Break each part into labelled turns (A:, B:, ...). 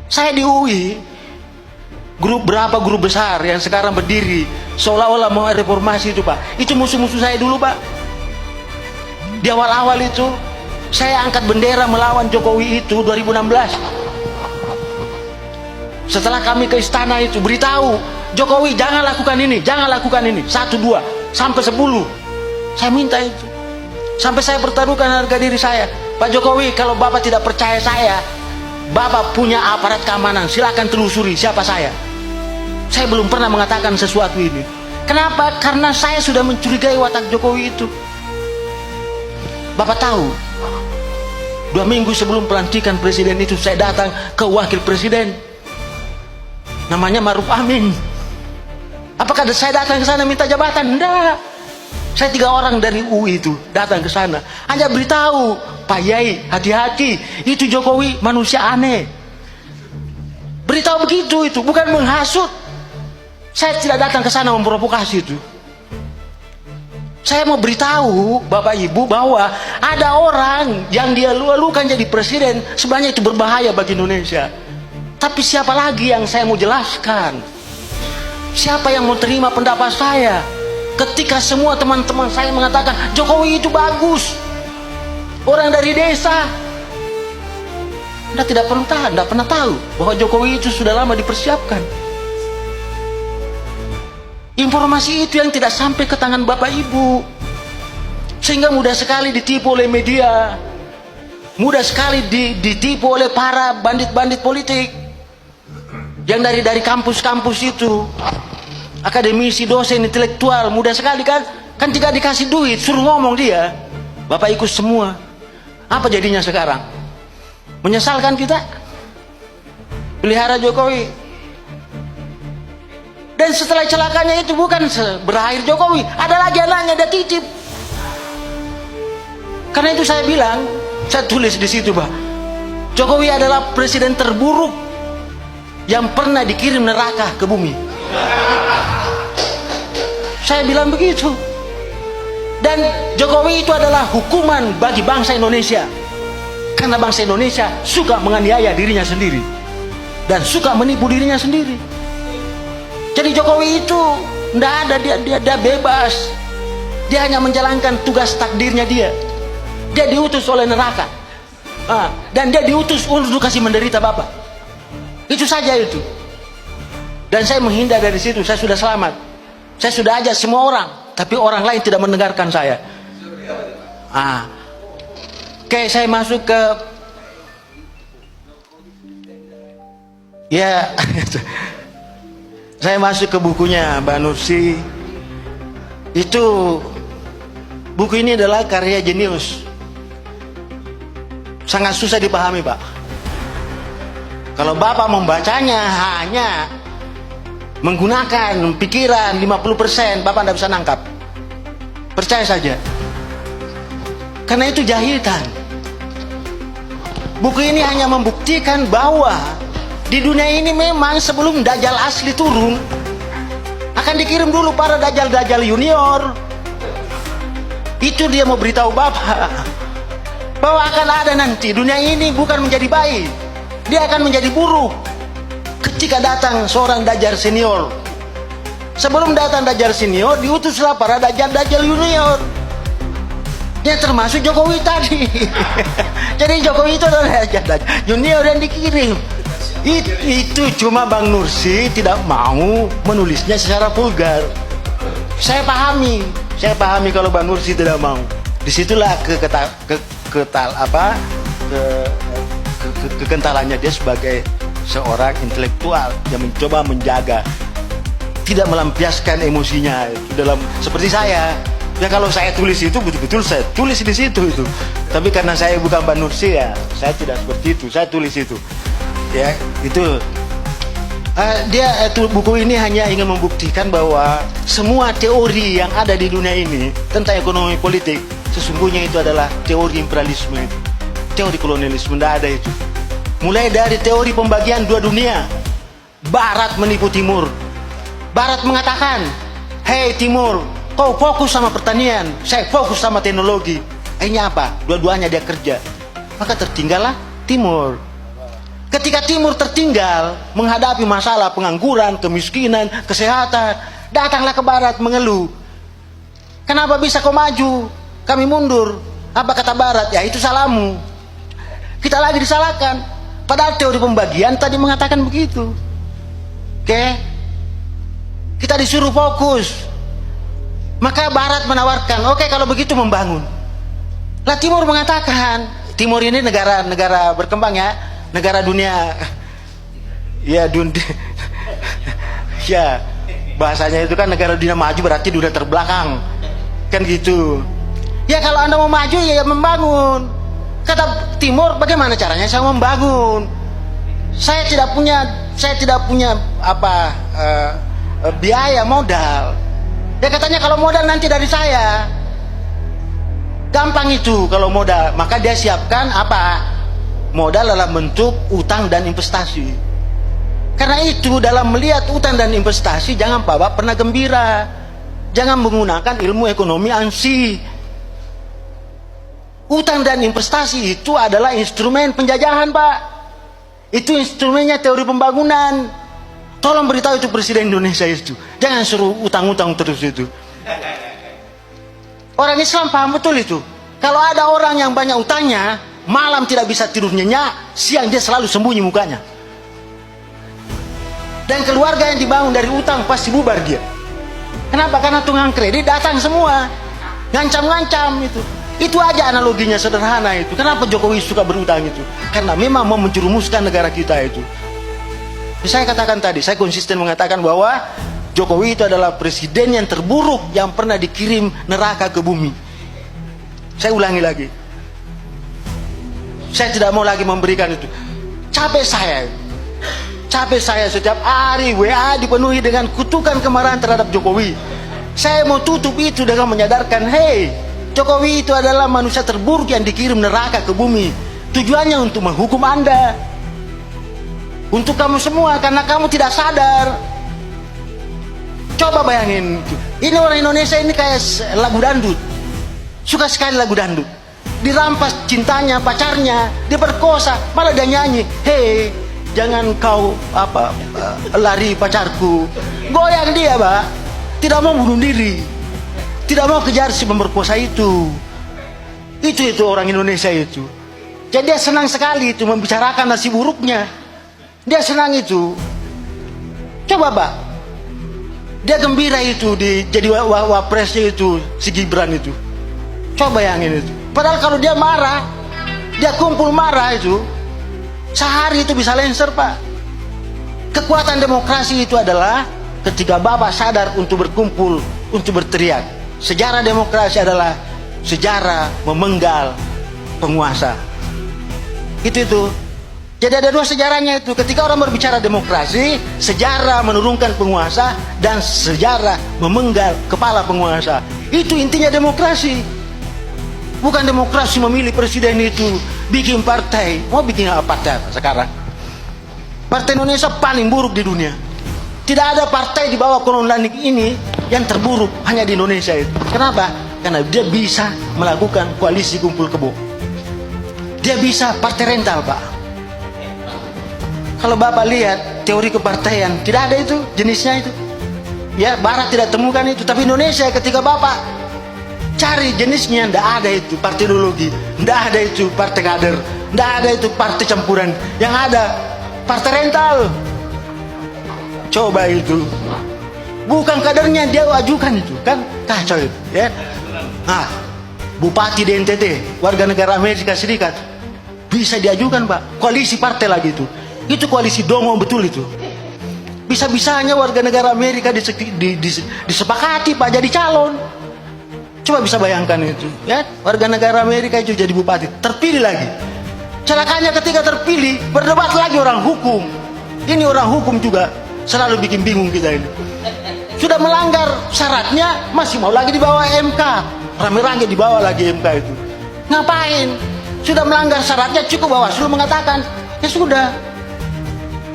A: Saya di UI, berapa guru besar yang sekarang berdiri seolah-olah mau reformasi itu Pak, itu musuh-musuh saya dulu Pak. Di awal-awal itu saya angkat bendera melawan Jokowi itu 2016. Setelah kami ke istana itu beritahu Jokowi jangan lakukan ini, jangan lakukan ini, 1, 2 sampai 10 saya minta itu. Sampai saya pertaruhkan harga diri saya. Pak Jokowi, kalau Bapak tidak percaya saya, Bapak punya aparat keamanan, silakan telusuri siapa saya. Saya belum pernah mengatakan sesuatu ini. Kenapa? Karena saya sudah mencurigai watak Jokowi itu. Bapak tahu, 2 minggu sebelum pelantikan presiden itu saya datang ke wakil presiden, namanya Maruf Amin. Apakah saya datang ke sana minta jabatan? Enggak. Saya 3 orang dari UI itu datang ke sana, hanya beritahu, Pak Yai, hati-hati, itu Jokowi manusia aneh. Beritahu begitu itu, bukan menghasut. Saya tidak datang ke sana memprovokasi itu. Saya mau beritahu Bapak Ibu bahwa ada orang yang dia lalukan jadi presiden, sebenarnya itu berbahaya bagi Indonesia. Tapi siapa lagi yang saya mau jelaskan? Siapa yang mau terima pendapat saya? Ketika semua teman-teman saya mengatakan Jokowi itu bagus, orang dari desa, Anda tidak perlu tahu, Anda pernah tahu bahwa Jokowi itu sudah lama dipersiapkan. Informasi itu yang tidak sampai ke tangan Bapak Ibu, sehingga mudah sekali ditipu oleh media, mudah sekali ditipu oleh para bandit-bandit politik yang dari kampus-kampus itu, akademisi, dosen, intelektual, mudah sekali kan tidak dikasih duit, suruh ngomong dia, Bapak ikut semua. Apa jadinya sekarang? Menyesalkan kita pelihara Jokowi. Dan setelah celakanya itu bukan berakhir Jokowi, ada lagi anaknya, dia titip. Karena itu saya bilang, saya tulis di situ Pak, Jokowi adalah presiden terburuk yang pernah dikirim neraka ke bumi. Saya bilang begitu. Dan Jokowi itu adalah hukuman bagi bangsa Indonesia, karena bangsa Indonesia suka menganiaya dirinya sendiri dan suka menipu dirinya sendiri. Jadi Jokowi itu tidak ada, dia bebas, dia hanya menjalankan tugas takdirnya dia diutus oleh neraka, dan dia diutus untuk kasih menderita Bapak. Itu saja itu. Dan saya menghindar dari situ. Saya sudah selamat, saya sudah ajak semua orang, tapi orang lain tidak mendengarkan saya. Oke, saya masuk ke saya masuk ke bukunya Mbak Nursi. Itu buku ini adalah karya jenius, sangat susah dipahami Pak. Kalau Bapak membacanya hanya menggunakan pikiran 50%, Bapak tidak bisa nangkap. Percaya saja, karena itu jahitan. Buku ini hanya membuktikan bahwa di dunia ini memang sebelum Dajjal asli turun, akan dikirim dulu para Dajjal-Dajjal junior. Itu dia mau beritahu Bapak bahwa akan ada nanti dunia ini bukan menjadi baik, dia akan menjadi buruk ketika datang seorang Dajjal senior. Sebelum datang Dajjal senior, diutuslah para Dajjal-Dajjal junior, yang termasuk Jokowi tadi. Jadi Jokowi itu adalah Dajjal junior yang dikirim. Itu cuma Bang Nursi tidak mau menulisnya secara vulgar. Saya pahami kalau Bang Nursi tidak mau. Disitulah kekentalannya dia sebagai seorang intelektual yang mencoba menjaga, tidak melampiaskan emosinya itu dalam, seperti saya. Ya kalau saya tulis itu betul-betul saya tulis di situ itu. Tapi karena saya bukan Bang Nursi, ya saya tidak seperti itu. Saya tulis itu. Ya itu buku ini hanya ingin membuktikan bahwa semua teori yang ada di dunia ini tentang ekonomi politik sesungguhnya itu adalah teori imperialisme, teori kolonialisme. Tidak ada itu. Mulai dari teori pembagian 2 dunia, Barat menipu Timur. Barat mengatakan, hei Timur, kau fokus sama pertanian, saya fokus sama teknologi. Akhirnya apa? Dua-duanya dia kerja, maka tertinggallah Timur. Ketika Timur tertinggal menghadapi masalah pengangguran, kemiskinan, kesehatan, datanglah ke Barat mengeluh. Kenapa bisa kau maju, kami mundur? Apa kata Barat? Ya itu salahmu. Kita lagi disalahkan. Padahal teori pembagian tadi mengatakan begitu. Oke? Kita disuruh fokus. Maka Barat menawarkan, oke kalau begitu membangun. Lah Timur mengatakan, Timur ini negara berkembang ya, negara dunia, ya dunia, ya bahasanya itu kan negara dunia maju berarti dunia terbelakang, kan gitu. Ya kalau Anda mau maju ya membangun. Kata Timur, bagaimana caranya saya membangun? Saya tidak punya apa biaya modal. Dia katanya kalau modal nanti dari saya. Gampang itu kalau modal. Maka dia siapkan apa? Modal dalam bentuk utang dan investasi. Karena itu dalam melihat utang dan investasi jangan Bapak pernah gembira. Jangan menggunakan ilmu ekonomi ANSI. Utang dan investasi itu adalah instrumen penjajahan, Pak. Itu instrumennya teori pembangunan. Tolong beritahu itu Presiden Indonesia itu. Jangan suruh utang-utang terus itu. Orang Islam paham betul itu. Kalau ada orang yang banyak utangnya, malam tidak bisa tidur nyenyak, siang dia selalu sembunyi mukanya. Dan keluarga yang dibangun dari utang pasti bubar dia. Kenapa? Karena tukang kredit datang semua. Ngancam-ngancam itu. Itu aja analoginya sederhana itu. Kenapa Jokowi suka berutang itu? Karena memang mau menjerumuskan negara kita itu. Saya katakan tadi, saya konsisten mengatakan bahwa Jokowi itu adalah presiden yang terburuk yang pernah dikirim neraka ke bumi. Saya ulangi lagi. Saya tidak mau lagi memberikan itu. Capek saya setiap hari WA dipenuhi dengan kutukan kemarahan terhadap Jokowi. Saya mau tutup itu dengan menyadarkan, hey, Jokowi itu adalah manusia terburuk yang dikirim neraka ke bumi. Tujuannya untuk menghukum Anda. Untuk kamu semua, karena kamu tidak sadar. Coba bayangin, ini orang Indonesia ini kayak lagu dangdut. Suka sekali lagu dangdut. Dirampas cintanya, pacarnya, diperkosa, malah dia nyanyi, hei, jangan kau lari pacarku. Goyang dia, Pak. Tidak mau bunuh diri. Tidak mau kejar si pemerkosa itu. Itu orang Indonesia itu. Jadi dia senang sekali itu membicarakan nasib buruknya. Dia senang itu. Coba, Pak. Dia gembira itu jadi wapresnya itu si Gibran itu. Coba bayangin itu. Padahal kalau dia marah, dia kumpul marah itu, sehari itu bisa lenser, Pak. Kekuatan demokrasi itu adalah ketika Bapak sadar untuk berkumpul, untuk berteriak. Sejarah demokrasi adalah sejarah memenggal penguasa. Itu. Jadi ada dua sejarahnya itu. Ketika orang berbicara demokrasi, sejarah menurunkan penguasa dan sejarah memenggal kepala penguasa. Itu intinya demokrasi. Bukan demokrasi memilih presiden itu, bikin partai. Mau bikin apa partai sekarang? Partai Indonesia paling buruk di dunia. Tidak ada partai di bawah kolonial ini yang terburuk, hanya di Indonesia itu. Kenapa? Karena dia bisa melakukan koalisi kumpul kebo. Dia bisa partai rental, Pak. Kalau Bapak lihat teori kepartaian, tidak ada itu jenisnya itu. Ya, Barat tidak temukan itu. Tapi Indonesia ketika Bapak cari jenisnya, tidak ada itu partai ideologi, tidak ada itu partai kader, tidak ada itu partai campuran. Yang ada partai rental. Coba itu. Bukan kadernya dia ajukan itu, kan kacau itu, ya. Nah, bupati di NTT, warga negara Amerika Serikat, bisa diajukan, Pak. Koalisi partai lagi itu. Itu koalisi dongo betul itu. Bisa-bisanya warga negara Amerika disepakati Pak jadi calon. Coba bisa bayangkan itu, ya. Warga negara Amerika itu jadi bupati, terpilih lagi. Celakanya ketika terpilih, berdebat lagi orang hukum. Ini orang hukum juga selalu bikin bingung kita ini. Sudah melanggar syaratnya, masih mau lagi dibawa MK. Rame-rame dibawa lagi MK itu. Ngapain? Sudah melanggar syaratnya, cukup Bawaslu mengatakan, ya sudah.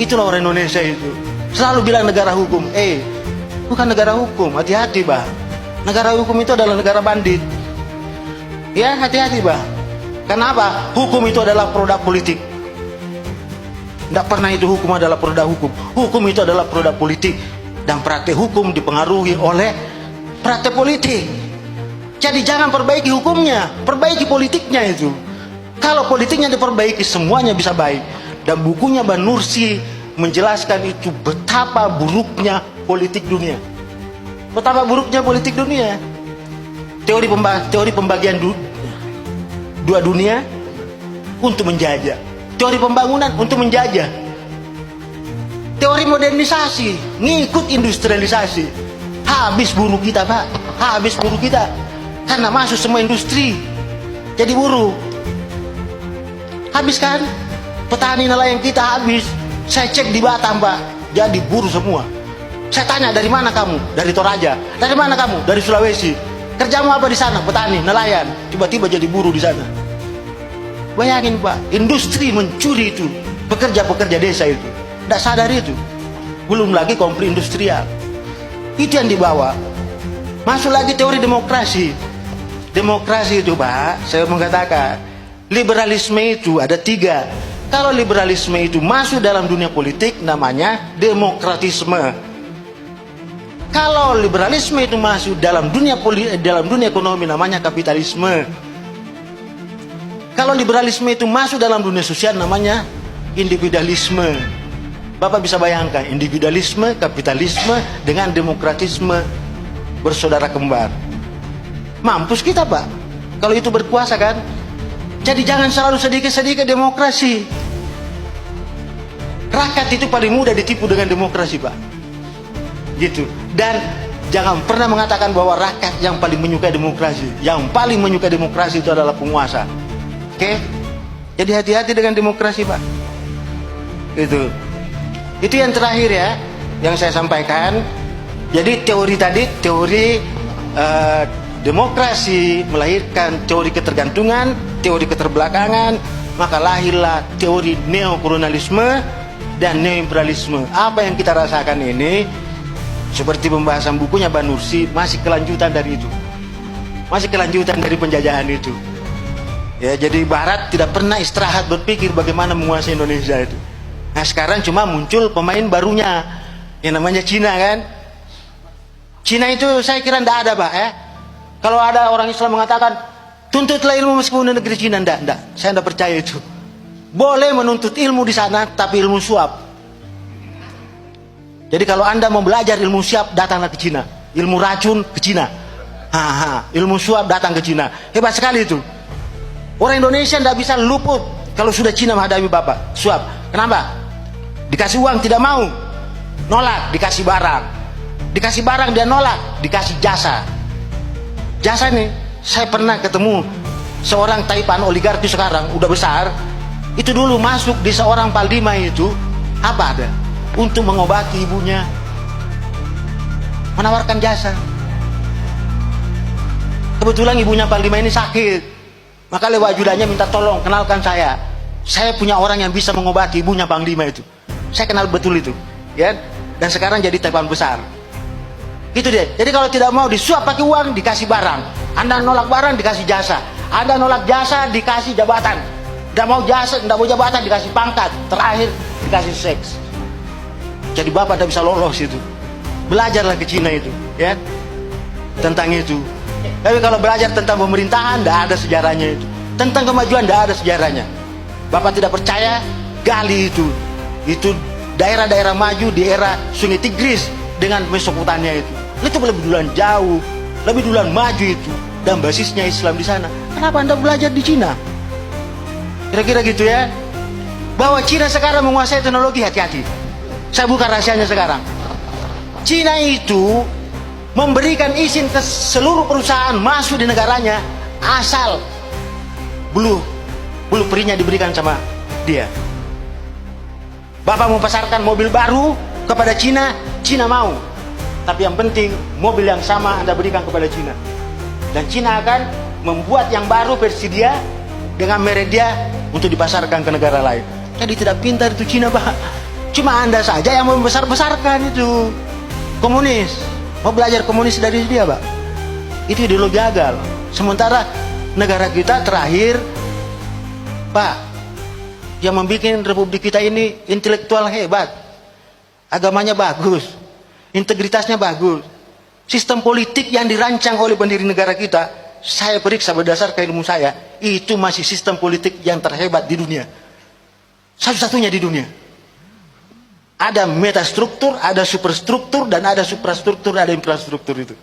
A: Itulah orang Indonesia itu. Selalu bilang negara hukum. Bukan negara hukum, hati-hati, Pak. Negara hukum itu adalah negara bandit. Ya, hati-hati, Pak. Kenapa? Hukum itu adalah produk politik. Tidak pernah itu hukum adalah produk hukum. Hukum itu adalah produk politik. Dan praktek hukum dipengaruhi oleh praktek politik. Jadi jangan perbaiki hukumnya, perbaiki politiknya itu. Kalau politiknya diperbaiki, semuanya bisa baik. Dan bukunya Ban Nursi menjelaskan itu betapa buruknya politik dunia. Betapa buruknya politik dunia. Teori pembagian dua dunia untuk menjajah. Teori pembangunan untuk menjajah. Teori modernisasi ngikut industrialisasi. Habis buruh kita, Pak. Habis buruh kita. Karena masuk semua industri. Jadi buruh. Habis kan? Petani nelayan kita habis. Saya cek di Batam, Pak. Jadi buruh semua. Saya tanya, dari mana kamu? Dari Toraja. Dari mana kamu? Dari Sulawesi. Kerjamu apa di sana? Petani, nelayan. Tiba-tiba jadi buruh di sana. Bayangin, Pak. Industri mencuri itu. Pekerja-pekerja desa itu. Tidak sadar itu. Belum lagi konflik industrial. Itu yang dibawa. Masuk lagi teori demokrasi. Demokrasi itu, Pak, saya mengatakan liberalisme itu ada 3. Kalau liberalisme itu masuk dalam dunia politik, namanya demokratisme. Kalau liberalisme itu masuk dalam dunia ekonomi, namanya kapitalisme. Kalau liberalisme itu masuk dalam dunia sosial, namanya individualisme. Bapak bisa bayangkan, individualisme, kapitalisme dengan demokratisme bersaudara kembar. Mampus kita, Pak, kalau itu berkuasa kan. Jadi jangan selalu sedikit-sedikit demokrasi. Rakyat itu paling mudah ditipu dengan demokrasi, Pak. Gitu. Dan jangan pernah mengatakan bahwa rakyat yang paling menyukai demokrasi. Yang paling menyukai demokrasi itu adalah penguasa. Oke? Jadi hati-hati dengan demokrasi, Pak. Itu yang terakhir ya, yang saya sampaikan. Jadi teori tadi, teori demokrasi melahirkan teori ketergantungan, teori keterbelakangan, maka lahirlah teori neokolonialisme dan neoimperialisme. Apa yang kita rasakan ini, seperti pembahasan bukunya Ban Nursi, masih kelanjutan dari itu. Masih kelanjutan dari penjajahan itu. Ya, jadi Barat tidak pernah istirahat berpikir bagaimana menguasai Indonesia itu. Nah, sekarang cuma muncul pemain barunya, yang namanya Cina kan. Cina itu saya kira tidak ada, Pak, ya. Kalau ada orang Islam mengatakan tuntutlah ilmu meskipun di negeri Cina, enggak. Saya tidak percaya itu. Boleh menuntut ilmu di sana, tapi ilmu suap. Jadi kalau Anda mau belajar ilmu suap, datanglah ke Cina. Ilmu racun ke Cina. Ilmu suap datang ke Cina. Hebat sekali itu. Orang Indonesia tidak bisa luput kalau sudah Cina menghadapi Bapak. Suap. Kenapa? Dikasih uang tidak mau. Nolak, dikasih barang. Dikasih barang dia nolak, dikasih jasa. Jasa nih, saya pernah ketemu seorang taipan oligarki sekarang, udah besar. Itu dulu masuk di seorang Paldima itu, apa ada? Untuk mengobati ibunya. Menawarkan jasa. Kebetulan ibunya Paldima ini sakit. Maka lewat ajudannya minta tolong, kenalkan saya. Saya punya orang yang bisa mengobati ibunya Paldima itu. Saya kenal betul itu. Ya? Dan sekarang jadi taipan besar. Gitu deh. Jadi kalau tidak mau disuap pakai uang, dikasih barang. Anda nolak barang, dikasih jasa. Anda nolak jasa, dikasih jabatan. Tidak mau jasa, tidak mau jabatan, dikasih pangkat. Terakhir dikasih seks. Jadi Bapak tidak bisa lolos itu. Belajarlah ke Cina itu, ya, tentang itu. Tapi kalau belajar tentang pemerintahan, tidak ada sejarahnya itu. Tentang kemajuan, tidak ada sejarahnya. Bapak tidak percaya, gali itu. Itu daerah-daerah maju di era Sungai Tigris dengan Mesopotamia itu. Itu lebih duluan jauh, lebih duluan maju itu, dan basisnya Islam di sana. Kenapa Anda belajar di Cina? Kira-kira gitu ya. Bahwa Cina sekarang menguasai teknologi, hati-hati. Saya buka rahasianya sekarang. Cina itu memberikan izin ke seluruh perusahaan masuk di negaranya asal blueprintnya diberikan sama dia. Bapak mau pasarkan mobil baru kepada Cina, Cina mau. Tapi yang penting mobil yang sama Anda berikan kepada Cina. Dan Cina akan membuat yang baru versi dia dengan merek dia untuk dipasarkan ke negara lain. Jadi tidak pintar itu Cina, Pak. Cuma Anda saja yang membesar-besarkan itu. Komunis. Mau belajar komunis dari dia, Pak. Itu ideologi gagal. Sementara negara kita terakhir, Pak, yang membuat republik kita ini intelektual hebat, agamanya bagus, integritasnya bagus. Sistem politik yang dirancang oleh pendiri negara kita, saya periksa berdasarkan ilmu saya, itu masih sistem politik yang terhebat di dunia. Satu-satunya di dunia. Ada metastruktur, ada superstruktur, dan ada suprastruktur, ada infrastruktur itu.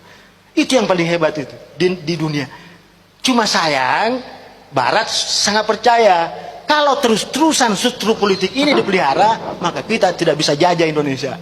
A: Itu yang paling hebat itu di dunia. Cuma sayang, Barat sangat percaya kalau terus-terusan struktur politik ini dipelihara, maka kita tidak bisa jajah Indonesia.